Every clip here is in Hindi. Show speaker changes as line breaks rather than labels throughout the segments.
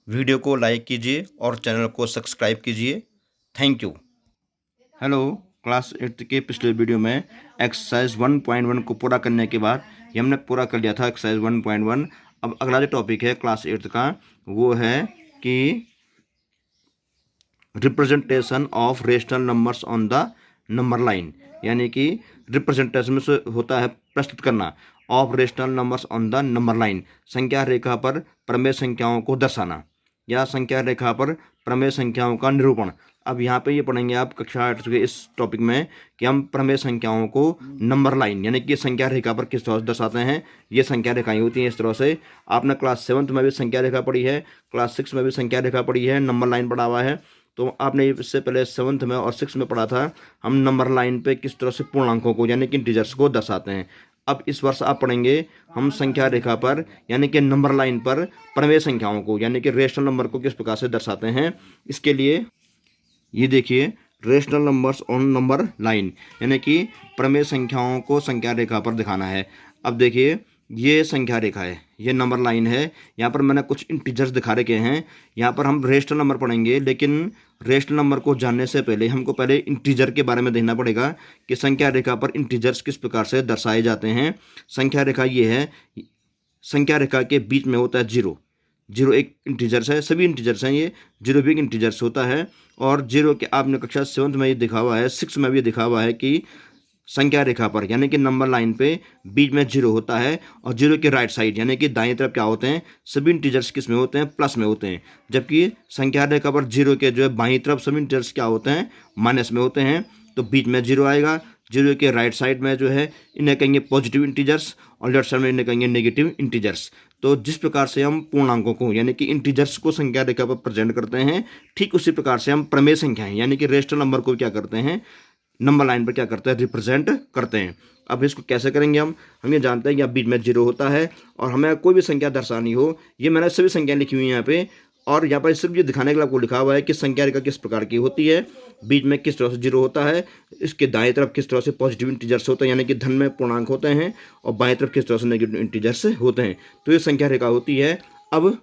वीडियो को लाइक कीजिए और चैनल को सब्सक्राइब कीजिए। Thank you. हेलो, क्लास 8 के पिछले वीडियो में एक्सरसाइज 1.1 को पूरा करने के बाद ये हमने पूरा कर लिया था एक्सरसाइज 1.1। अब अगला जो टॉपिक है क्लास 8 का वो है कि representation of rational numbers on the number line, यानी कि रिप्रेजेंटेशन में से होता है प्रस्तुत करना of rational numbers on the number line, संख्या रेखा पर प्रमेय संख्याओं को दर्शाना या संख्या रेखा पर प्रमेय संख्याओं का निरूपण। अब यहाँ पे ये पढ़ेंगे आप कक्षा 8 के इस टॉपिक में कि हम प्रमेय संख्याओं को नंबर लाइन यानी कि संख्या रेखा पर किस तरह से दर्शाते हैं। ये संख्या रेखाएं होती हैं इस तरह से। आपने क्लास 7 में भी संख्या रेखा पढ़ी है, क्लास 6 में भी संख्या रेखा पढ़ी है, नंबर लाइन पढ़ा हुआ है। तो आपने इससे पहले 7th में और 6 में पढ़ा था हम नंबर लाइन पे किस तरह से पूर्णांकों को यानी कि इंटीजर्स को दर्शाते हैं। अब इस वर्ष आप पढ़ेंगे हम संख्या रेखा पर यानी कि नंबर लाइन पर प्रमेय संख्याओं को यानी कि रेशनल नंबर को किस प्रकार से दर्शाते हैं। इसके लिए ये देखिए, rational numbers on number line यानी कि प्रमेय संख्याओं को संख्या रेखा पर दिखाना है। अब देखिए, ये संख्या रेखा है, ये नंबर लाइन है। यहाँ पर मैंने कुछ इंटीजर्स दिखा रखे हैं। यहाँ पर हम रेशनल नंबर पढ़ेंगे, लेकिन रेशनल नंबर को जानने से पहले हमको पहले इंटीजर के बारे में देखना पड़ेगा कि संख्या रेखा पर इंटीजर्स किस प्रकार से दर्शाए जाते हैं। संख्या रेखा ये है, संख्या रेखा के बीच में होता है जीरो। जीरो एक इंटीजर्स है, सभी इंटीजर्स हैं, ये जीरो भी एक इंटीजर्स होता है। और जीरो के आपने कक्षा 7 में ये दिखा हुआ है, 6 में भी दिखा हुआ है कि संख्या रेखा पर यानी कि नंबर लाइन पे बीच में जीरो होता है और जीरो के राइट साइड यानी कि दाईं तरफ क्या होते हैं, सभी इंटीजर्स किस में होते हैं, प्लस में होते हैं। जबकि संख्या रेखा पर जीरो के जो है बाईं तरफ सभी इंटीजर्स क्या होते हैं, माइनस में होते हैं। तो बीच में जीरो आएगा। जीरो के राइट साइड में जो है इन्हें कहेंगे पॉजिटिव इंटीजर्स और लेफ्ट साइड में इन्हें कहेंगे नेगेटिव इंटीजर्स। तो जिस प्रकार से हम पूर्णांकों को यानी कि इंटीजर्स को संख्या रेखा पर प्रेजेंट करते हैं, ठीक उसी प्रकार से हम प्रमेय संख्याएं यानी कि रेशनल नंबर को क्या करते हैं, नंबर लाइन पर क्या करते हैं, रिप्रेजेंट करते हैं। अब इसको कैसे करेंगे हम ये जानते हैं कि अब बीच में जीरो होता है और हमें कोई भी संख्या दर्शानी हो, ये मैंने सभी संख्या लिखी हुई है यहाँ पे। और यहाँ पर सिर्फ ये दिखाने के लिए आपको लिखा हुआ है कि संख्या रेखा किस प्रकार की होती है, बीच में किस तरह से जीरो होता है, इसके दाएं तरफ किस तरह से पॉजिटिव इंटीजर्स होते हैं यानी कि धन में पूर्णांक होते हैं, और बाएं तरफ किस तरह से नेगेटिव इंटीजर्स होते हैं। तो ये संख्या रेखा होती है। अब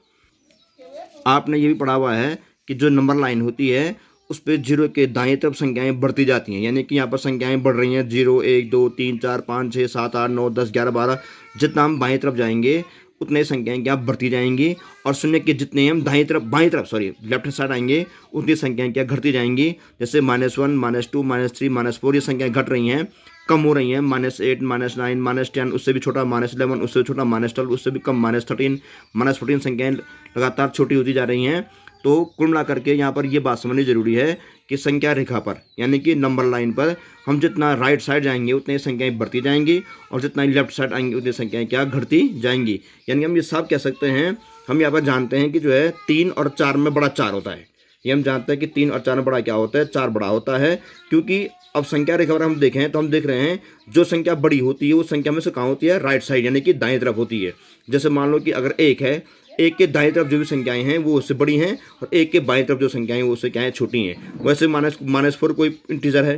आपने ये भी पढ़ा हुआ है कि जो नंबर लाइन होती है उस पर जीरो के दाएं तरफ संख्याएं बढ़ती जाती हैं, यानी कि यहाँ पर संख्याएं बढ़ रही हैं, 0 1 2 3 4 5 6 7 8 9 10 11 12। जितना हम बाएं तरफ जाएंगे उतने संख्याएं क्या बढ़ती जाएंगी, और शून्य के जितने हम बाएं तरफ लेफ्ट साइड आएंगे उतनी संख्याएं क्या घटती जाएंगी। जैसे -1 -2 -3 -4 ये संख्याएं घट रही हैं, कम हो रही हैं। -8 -9 -10 उससे भी छोटा, -11 उससे भी छोटा, -12 उससे भी कम, -13 -14 संख्याएं लगातार छोटी होती जा रही हैं। तो कुल मिला करके यहाँ पर ये बात समझनी जरूरी है कि संख्या रेखा पर यानी कि नंबर लाइन पर हम जितना राइट साइड जाएंगे उतनी संख्याएं बढ़ती जाएंगी, और जितना लेफ्ट साइड आएंगे उतनी संख्याएं क्या घटती जाएंगी। यानी हम ये साफ कह सकते हैं, हम यहाँ पर जानते हैं कि जो है 3 और 4 में बड़ा 4 होता है। ये हम जानते हैं कि 3 और 4 में बड़ा क्या होता है, 4 बड़ा होता है। क्योंकि अब संख्या रेखा पर हम देखें तो हम देख रहे हैं जो संख्या बड़ी होती है वो संख्या में से कहाँ होती है, राइट साइड यानी कि दाएं तरफ होती है। जैसे मान लो कि अगर 1 है, 1 के दाएं तरफ जो भी संख्याएं हैं वो उससे बड़ी हैं, और 1 के बाएं तरफ जो संख्याएं हैं वो उससे क्या है, छोटी हैं। वैसे -4 कोई इंटीजर है,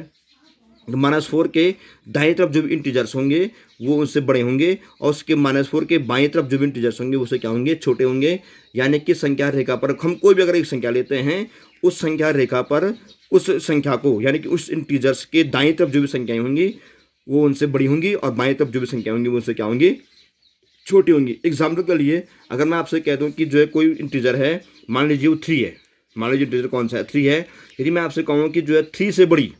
तो -4 के दाएं तरफ जो भी इंटीजर्स होंगे वो उससे बड़े होंगे, और उसके -4 के बाएं तरफ जो भी इंटीजर्स होंगे उससे क्या होंगे, छोटे होंगे। यानी कि संख्या रेखा पर हम कोई भी अगर एक संख्या लेते हैं, उस संख्या रेखा पर उस संख्या को यानी कि उस इंटीजर्स के दाएं तरफ जो भी संख्याएं होंगी वो उनसे बड़ी होंगी, और बाएं तरफ जो भी संख्या होंगी वो उनसे क्या होंगी, छोटी होंगी। एग्जाम्पल के लिए अगर मैं आपसे कह दूं कि जो है कोई इंटीजर है, मान लीजिए वो 3 है, मान लीजिए इंटीजर कौन सा है, 3 है। यदि मैं आपसे कहूँ कि जो है 3 से बड़ी,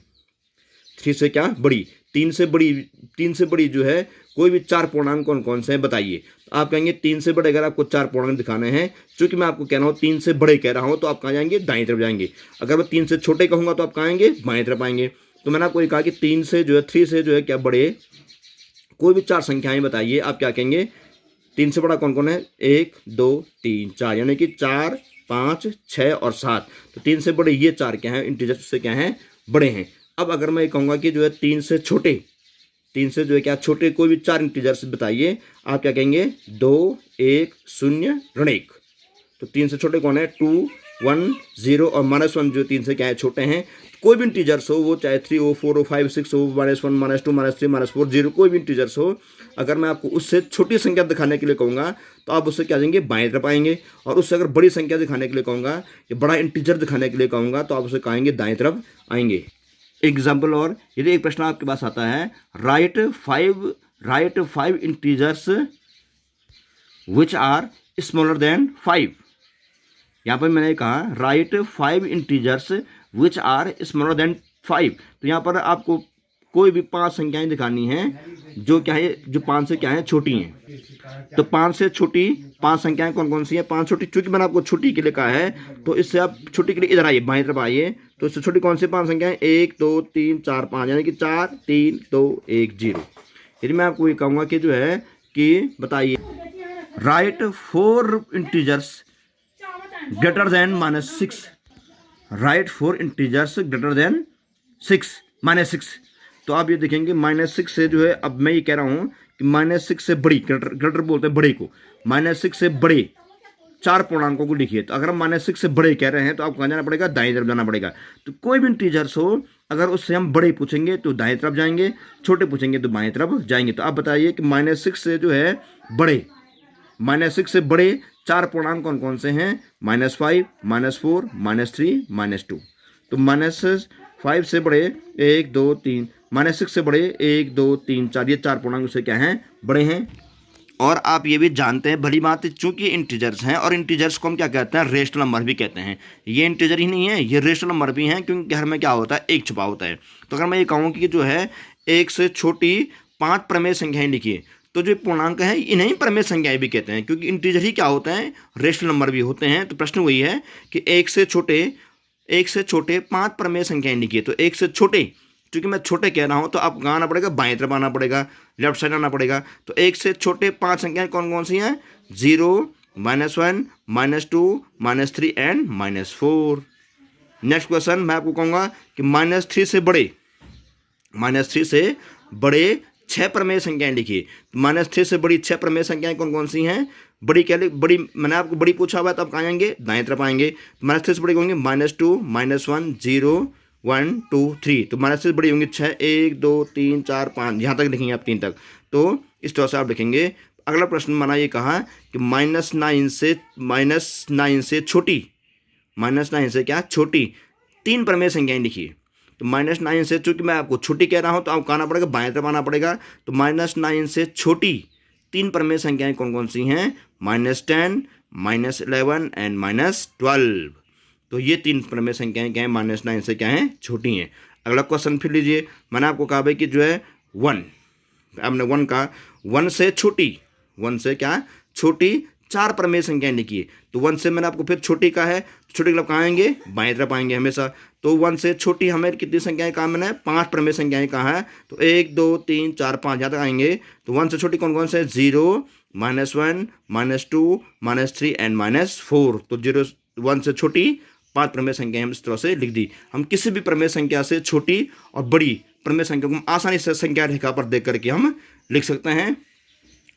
3 से क्या बड़ी, 3 से बड़ी जो है कोई भी 4 पूर्णांक कौन कौन से हैं बताइए। तो आप कहेंगे 3 से बड़े, अगर आपको 4 पूर्णांक दिखाने हैं, चूंकि मैं आपको कह रहा हूँ 3 से बड़े कह रहा हूँ, तो आप कहाँ जाएंगे, दाएं तरफ जाएंगे। अगर मैं 3 से छोटे कहूँगा तो आप कहाँ आएंगे, बाएं तरफ आएंगे। तो मैंने आपको कहा कि 3 से जो है क्या बड़े कोई भी 4 संख्याएं बताइए, आप क्या कहेंगे, 3 से बड़ा कौन कौन है, 1 2 3 4, यानी कि 4 5 6 और 7। तो 3 से बड़े ये 4 क्या हैं, इंटीजर्स से क्या हैं, बड़े हैं। अब अगर मैं कहूँगा कि जो है 3 से छोटे, 3 से जो है क्या छोटे कोई भी 4 इंटीजर्स बताइए, आप क्या कहेंगे, 2 1 0 1। तो 3 से छोटे कौन है, 2 1 0 और -1 जो 3 से क्या है छोटे हैं। कोई भी इंटीजर्स हो, वो चाहे 3 हो, 4 हो, 5 6 हो, -1 -2 -3 -4 0, कोई भी इंटीजर्स हो, अगर मैं आपको उससे छोटी संख्या दिखाने के लिए कहूँगा तो आप उससे क्या जाएंगे, बाएं तरफ आएंगे। और उससे अगर बड़ी संख्या दिखाने के लिए कहूँगा या बड़ा इंटीजर दिखाने के लिए कहूँगा तो आप उसे कहेंगे दाएं तरफ आएंगे। एग्जाम्पल और यदि एक प्रश्न आपके पास आता है, write five integers which are smaller than 5। यहाँ पर मैंने कहा write 5 integers which are smaller than 5। तो यहाँ पर आपको कोई भी 5 संख्याएं दिखानी हैं जो क्या है, जो 5 से क्या है छोटी हैं। तो 5 से छोटी 5 संख्याएं कौन कौन सी हैं? 5 छोटी, चूंकि मैंने आपको छोटी के लिए कहा है तो इससे आप छोटी के लिए इधर आइए, बाएं तरफ आइए। तो इससे छोटी कौन सी 5 संख्याएं? 1 2 3 4 5, यानी कि 4 3 2 1 0। यदि मैं आपको ये कहूँगा कि जो है कि बताइए right 4 integers greater than -6, right 4 integers greater than -6। तो आप ये देखेंगे -6 से जो है, अब मैं ये कह रहा हूँ कि -6 से बड़ी, ग्रेटर बोलते हैं बड़े को, -6 से बड़े 4 पूर्णांकों को लिखिए। तो अगर हम -6 से बड़े कह रहे हैं तो आपको कहाँ जाना पड़ेगा? दाएं तरफ जाना पड़ेगा। तो कोई भी इंटीजर्स हो, अगर उससे हम बड़े पूछेंगे तो दाएं तरफ जाएंगे, छोटे पूछेंगे तो बाएं तरफ जाएंगे। तो आप बताइए कि -6 से जो है बड़े, -6 से बड़े 4 पूर्णांक कौन कौन से हैं? -5 -4 -3 -2। तो -5 से बड़े 1 2 3, -6 से बड़े 1 2 3 4, ये 4 पूर्णांक से क्या हैं? बड़े हैं। और आप ये भी जानते हैं, भली बात, चूंकि इंटीजर्स हैं और इंटीजर्स को हम क्या कहते हैं? रेशनल नंबर भी कहते हैं। ये इंटीजर ही नहीं है, ये रेशनल नंबर भी हैं, क्योंकि घर में क्या होता है? एक छुपा होता है। तो अगर मैं ये कहूँ कि जो है 1 से छोटी 5 प्रमेय संख्याएं लिखिए, तो जो पूर्णांक है इन्हें प्रमेय संख्याएं भी कहते हैं, क्योंकि इंटीजर ही क्या होते हैं? रेशनल नंबर भी होते हैं। तो प्रश्न वही है कि 1 से छोटे 5 प्रमेय संख्याएं लिखिए। तो 1 से छोटे, क्योंकि मैं छोटे कह रहा हूं तो आपको कहाँ आना पड़ेगा? बाएं तरफ आना पड़ेगा, लेफ्ट साइड आना पड़ेगा। तो 1 से छोटे 5 संख्याएं कौन कौन सी हैं? 0 -1 -2 -3 एंड -4। नेक्स्ट क्वेश्चन मैं आपको कहूँगा कि -3 से बड़े 6 प्रमेय संख्याएं लिखिए। -3 से बड़ी 6 प्रमेय संख्याएं कौन कौन सी हैं? बड़ी क्या बड़ी, मैंने आपको बड़ी पूछा हुआ है तो आप कहाँ आएंगे? दाएं तरफ आएंगे। -3 से बड़ी होंगे -2 -1 0 1 2 3। तो -3 से बड़ी होंगी 6 1 2 3 4 5, यहाँ तक लिखेंगे आप 3 तक। तो इस तरह से आप लिखेंगे। अगला प्रश्न मैंने ये कहा कि -9 से छोटी, -9 से क्या छोटी 3 प्रमेय संख्याएं लिखिए। तो -9 से, चूंकि मैं आपको छोटी कह रहा हूं तो आपको आना पड़ेगा, बाएं तरफ आना पड़ेगा। तो -9 से छोटी 3 प्रमेय संख्याएं कौन कौन सी हैं? -10 -11 एंड -12। तो ये 3 प्रमेय संख्याएं क्या हैं? -9 से क्या हैं? छोटी हैं। अगला क्वेश्चन फिर लीजिए। मैंने आपको कहा भाई कि जो है 1, हमने 1 का 1 से छोटी, 1 से क्या छोटी 4 प्रमेय संख्याएं लिखिए। तो 1 से मैंने आपको फिर छोटी का है, छोटे के लिए कहाँ आएंगे? बाएं तरफ आएंगे हमेशा। तो 1 से छोटी हमें कितनी संख्याएं कहा? मैंने 5 प्रमेय संख्याएं कहा है। तो 1 2 3 4 5 यहाँ तक आएंगे। तो 1 से छोटी कौन कौन से? 0 -1 -2 -3 एंड -4। तो 1 से छोटी 5 प्रमेय संख्याएं हम इस तरह से लिख दी। हम किसी भी प्रमेय संख्या से छोटी और बड़ी प्रमेय संख्या को हम आसानी से संख्या रेखा पर देख करके हम लिख सकते हैं।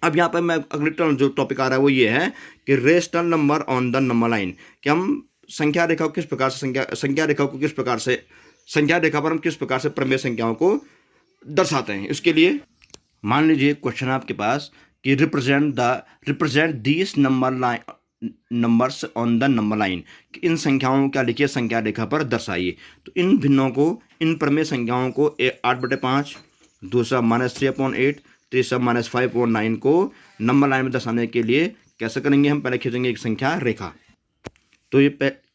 अब यहाँ पर मैं अगले टर्म जो टॉपिक आ रहा है वो ये है कि rational number on the number line, कि हम संख्या रेखा को किस प्रकार से संख्या रेखा पर हम किस प्रकार से प्रमेय संख्याओं को दर्शाते हैं। इसके लिए मान लीजिए क्वेश्चन आपके पास कि represent this numbers on the number line, कि इन संख्याओं को क्या लिखिए? संख्या रेखा पर दर्शाइए। तो इन भिन्नों को, इन प्रमेय संख्याओं को 8/5, दूसरा -3/8, तीसरा -5/9 को नंबर लाइन में दर्शाने के लिए कैसे करेंगे? हम पहले खींचेंगे एक संख्या रेखा। तो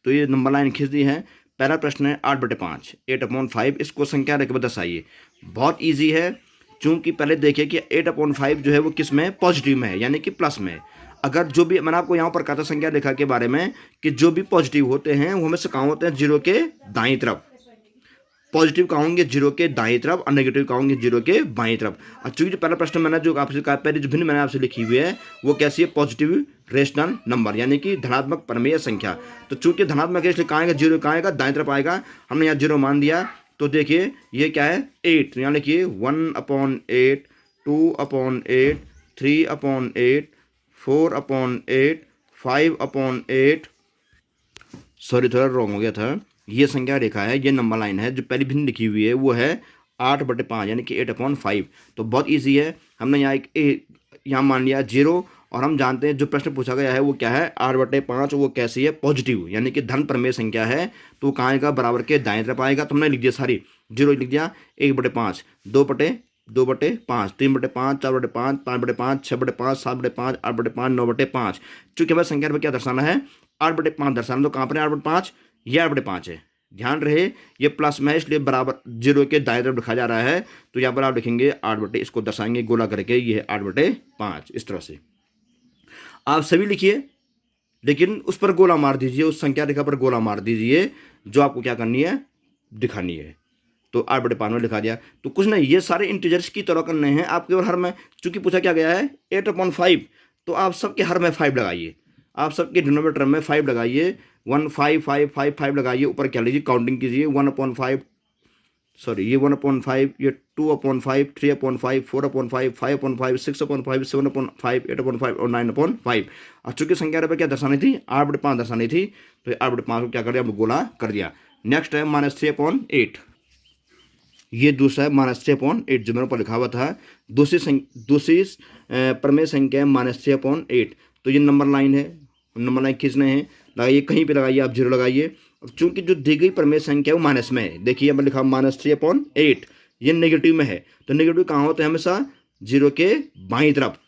ये नंबर लाइन खींच दी है। पहला प्रश्न है 8/5, 8/5, इसको संख्या रेखा पर दर्शाइए। बहुत ईजी है, चूंकि पहले देखिए कि 8/5 जो है वो किस में? पॉजिटिव में है, यानी कि प्लस में। अगर जो भी, मैंने आपको यहाँ पर कहा था संख्या रेखा के बारे में कि जो भी पॉजिटिव होते हैं वो हमेशा कहाँ होते हैं? 0 के दाईं तरफ। पॉजिटिव कहाँ होंगे? 0 के दाईं तरफ, और नेगेटिव कहाँ होंगे? 0 के बाईं तरफ। और चूंकि जो पहला प्रश्न मैंने जो आपसे कहा, पहले जो भिन्न मैंने आपसे लिखी हुई है वो कैसी है? पॉजिटिव रेशनल नंबर, यानी कि धनात्मक प्रमेय संख्या। तो चूंकि धनात्मक है इसलिए कहाँ आएगा? 0 कहाँ आएगा? दाईं तरफ आएगा। हमने यहाँ 0 मान दिया। तो देखिए ये क्या है? 8। तो यहाँ लिखिए 1/8, 2/8, 3/8, 4/8, 5/8, सॉरी थोड़ा रॉन्ग हो गया था। ये संख्या रेखा है, ये नंबर लाइन है, जो पहली भिन्न लिखी हुई है वो है 8/5 यानी कि 8/5। तो बहुत ईजी है। हमने यहाँ मान लिया 0 और हम जानते हैं जो प्रश्न पूछा गया है वो क्या है 8/5। वो कैसी है? पॉजिटिव यानी कि धन प्रमेय संख्या है। तो कहाँ आएगा? बराबर के दाएं तरफ आएगा। तो हमने लिख दिया सारी 0 लिख दिया। 1/5, 2/5, 3/5, 4/5, 5/5, 6/5, 7/5, 8/5, 9/5। चूंकि हमें संख्या में क्या दर्शाना है 8/5 दर्शाना। तो कहाँ पर है 8/5? ये 8/5 है। ध्यान रहे ये प्लस में है इसलिए बराबर 0 के दाएं तरफ लिखा जा रहा है। तो यहाँ पर आप लिखेंगे 8 इसको दर्शाएंगे गोला करके, ये है 8/5 इस तरह से। आप सभी लिखिए लेकिन उस पर गोला मार दीजिए, उस संख्या रेखा पर गोला मार दीजिए जो आपको क्या करनी है दिखानी है। तो 8/5 में लिखा दिया। तो कुछ नहीं, ये सारे इंटीजर्स की तरह करने हैं आप केवल हर में। चूंकि पूछा क्या गया है 8/5, तो आप सबके हर में 5 लगाइए। आप सबके डिनोमिनेटर में 5 लगाइए। 1 5 5 5 5 लगाइए। ऊपर क्या लीजिए काउंटिंग कीजिए। 1/5 सॉरी ये 1/5, ये 2/5, 3/5, 4/5, 5/5, 6/5, 7/5, 8/5 और 9/5। और चूंकि संख्या पर क्या दर्शानी थी 8/5 दर्शानी थी, तो 8/5 को क्या कर दिया अब गोला कर दिया। नेक्स्ट है -3/8। ये दूसरा है -3/8 जो मेरे ऊपर लिखा हुआ था। दूसरी प्रमेय संख्या है -3/8। तो ये नंबर लाइन है, नंबर लाइन खींचने हैं, लगाइए कहीं पे लगाइए, आप 0 लगाइए। चूंकि जो दी गई प्रमेय संख्या है वो माइनस में है। देखिए यहाँ पर लिखा -3/8, ये नेगेटिव में है। तो नेगेटिव कहाँ होते हैं? हमेशा 0 के बाईं तरफ।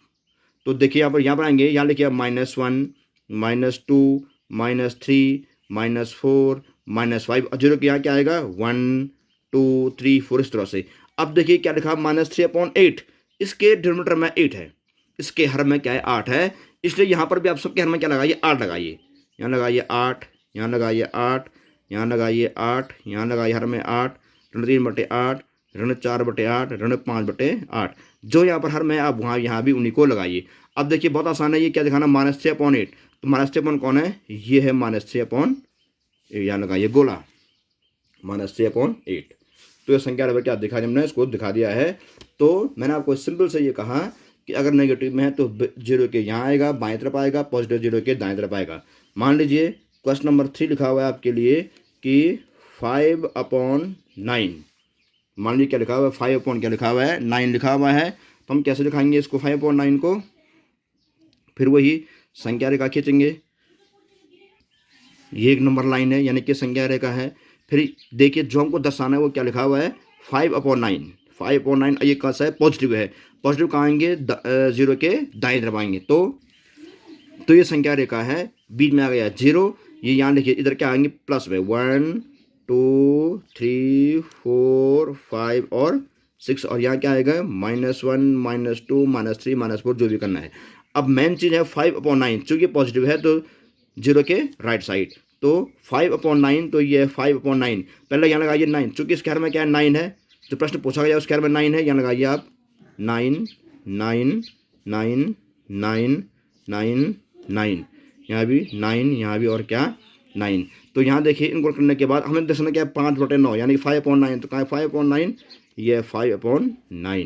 तो देखिए यहाँ पर आएंगे, यहाँ लिखिए -1, -2, -3, -4, -5 और 0 के यहाँ क्या आएगा 1 2 3 4 इस तरह से। अब देखिए क्या लिखा -3/8, इसके डिनोमिनेटर में 8 है, इसके हर में क्या है 8 है। इसलिए यहाँ पर भी आप सबके हर में क्या लगाइए 8 लगाइए। यहाँ लगाइए 8, यहाँ लगाइए 8, यहाँ लगाइए 8, यहाँ लगाइए हर में 8, ऋण 3/8, ऋण 4/8, ऋण 5/8। जो यहाँ पर हर में आप वहाँ यहाँ भी उन्हीं को लगाइए। अब देखिए बहुत आसान है, ये क्या दिखाना -3/8। तो -3 कौन है? ये है -3/8। यहाँ लगाइए गोला -3/8। तो ये संख्या नंबर क्या दिखा हमने इसको दिखा दिया है। तो मैंने आपको सिंपल से ये कहा कि अगर नेगेटिव में है तो 0 के यहाँ आएगा बाएं तरफ आएगा, पॉजिटिव 0 के दाएं तरफ आएगा। मान लीजिए क्वेश्चन नंबर 3 लिखा हुआ है आपके लिए कि 5/9। मान लीजिए क्या लिखा हुआ है 5 क्या लिखा हुआ है 9 लिखा हुआ है। तो हम कैसे लिखाएंगे इसको 5/9 को? फिर वही संख्या रेखा खींचेंगे। ये एक नंबर लाइन है यानी कि संख्या रेखा है। फिर देखिए जो हमको दर्शाना है वो क्या लिखा हुआ है 5/9। 5/9 ये कैसा है? पॉजिटिव है। पॉजिटिव कहाँ आएंगे 0 के दाएं तरफ आएंगे। तो ये संख्या रेखा है, बीच में आ गया 0। ये यहाँ लिखिए इधर क्या आएंगे प्लस में 1 2 3 4 5 और 6 और यहाँ क्या आएगा -1 -2 -3 -4 जो भी करना है। अब मेन चीज़ है 5/9 चूँकि पॉजिटिव है तो 0 के राइट साइड। तो 5/9 तो ये है 5/9। पहले यहाँ लगाइए 9 चूँकि इसके हर में क्या है 9 है। जो प्रश्न पूछा गया उसके हर में 9 है। यहाँ लगाइए आप 9 9 9 9 9 9, यहाँ भी 9, यहाँ भी और क्या 9। तो यहाँ देखिए इनको करने के बाद हमें दर्शाना क्या है 5/9 यानी 5/9। तो कहाँ है 5/9? ये 5/9।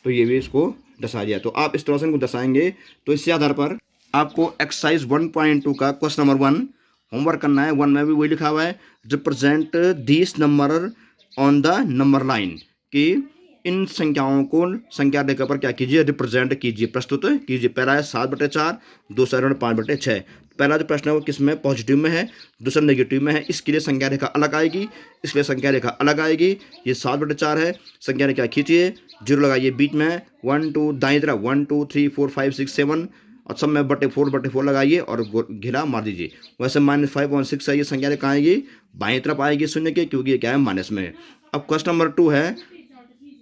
तो ये भी इसको दर्शा दिया। तो आप इस तरह से इनको दर्शाएंगे। तो इसी आधार पर आपको एक्सरसाइज 1.2 का क्वेश्चन नंबर 1 होमवर्क करना है। 1 में भी वही लिखा हुआ है represent this number on the number line, कि इन संख्याओं को संख्या रेखा पर क्या कीजिए रिप्रेजेंट कीजिए, प्रस्तुत कीजिए। पहला है 7/4, दूसरा ऋण 5/6। पहला जो प्रश्न है वो किस में पॉजिटिव में है, दूसरा नेगेटिव में है। इसके लिए संख्या रेखा अलग आएगी, इसलिए संख्या रेखा अलग आएगी। ये 7/4 है, संख्या रेखा खींचिए, 0 लगाइए बीच में, 1 2 दाएं तरफ 1 2 3 4 5 6 7 और सब में /4 लगाइए और घेरा मार दीजिए। वैसे -5/6 है, ये संख्या रेखा आएगी बाएं तरफ आएगी शून्य के, क्योंकि ये क्या है माइनस में है। अब क्वेश्चन नंबर 2 है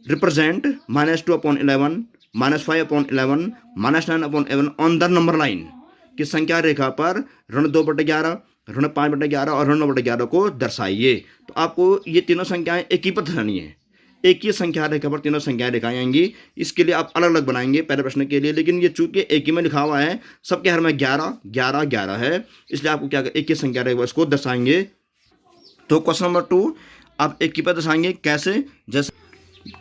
represent -2/11, -5/11, -9/11 on the number line, कि संख्या रेखा पर ऋण 2/11, ऋण 5/11 और ऋण 9/11 को दर्शाइए। तो आपको ये तीनों संख्याएं एक ही पर दर्शानी है, एक ही संख्या रेखा पर तीनों संख्याएं दिखाई आएंगी। इसके लिए आप अलग अलग बनाएंगे पहले प्रश्न के लिए, लेकिन ये चूंकि एक ही में लिखा हुआ है, सबके हर में 11 11 11 है, इसलिए आपको क्या एक ही संख्या रेखा इसको दर्शाएंगे। तो क्वेश्चन नंबर 2 आप एक ही पर दर्शाएंगे। कैसे? जैसे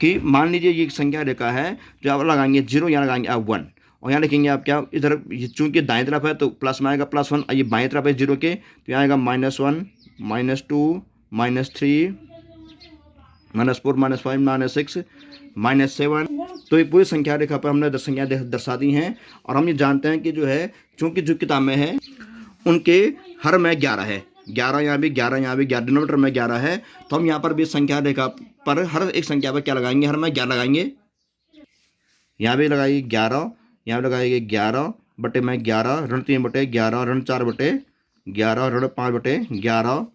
कि मान लीजिए ये संख्या रेखा है जो आप लगाएंगे 0, यहाँ लगाएंगे आप 1 और यहाँ लिखेंगे आप क्या, इधर चूंकि दाएं तरफ है तो प्लस में आएगा +1, ये बाएं तरफ है 0 के तो यहाँ आएगा -1, -2, -3, -4, -5, -6, -7। तो ये पूरी संख्या रेखा पर हमने 10 संख्या दर्शा दी हैं। और हम ये जानते हैं कि जो है चूंकि जो किताब में है उनके हर में 11 है, 11 यहाँ भी 11 यहाँ भी 11, डिनोमीटर में 11 है, तो हम यहाँ पर भी संख्या रेखा पर हर एक संख्या पर क्या लगाएंगे, हर में 11 लगाएंगे। यहाँ भी लगाइए 11, यहाँ भी लगाइए 11 बटे में 11, ऋण 3 बटे 11, ऋण 4 बटे 11, ऋण 5 बटे 11।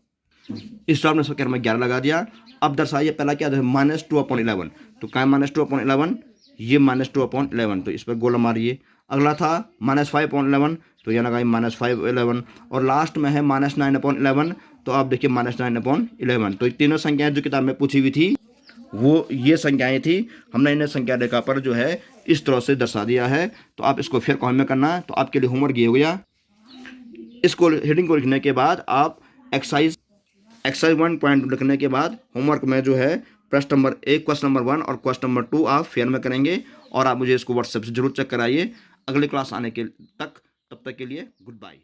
इस तरह हमने सब में 11 लगा दिया। अब दर्शाइए पहला क्या है, -2/11। तो क्या है -2/11, ये -2/11, तो इस पर गोला मारिए। अगला था -5/11, तो यहाँ लगाइए -5/11। और लास्ट में है -9/11, तो आप देखिए -9/11। तो ये तीनों संख्याएं जो किताब में पूछी हुई थी वो ये संख्याएं थी। हमने इन्हें संख्या रेखा पर जो है इस तरह से दर्शा दिया है। तो आप इसको फिर कॉमेंट में करना है। तो आपके लिए होमवर्क ये हो गया। इसको हेडिंग को लिखने के बाद आप एक्सरसाइज 1 पॉइंट लिखने के बाद होमवर्क में जो है प्रश्न नंबर 1, क्वेश्चन नंबर 1 और क्वेश्चन नंबर 2 आप फेयर में करेंगे। और आप मुझे इसको व्हाट्सएप से जरूर चेक कराइए। अगली क्लास आने के तक, तब तक के लिए गुड बाय।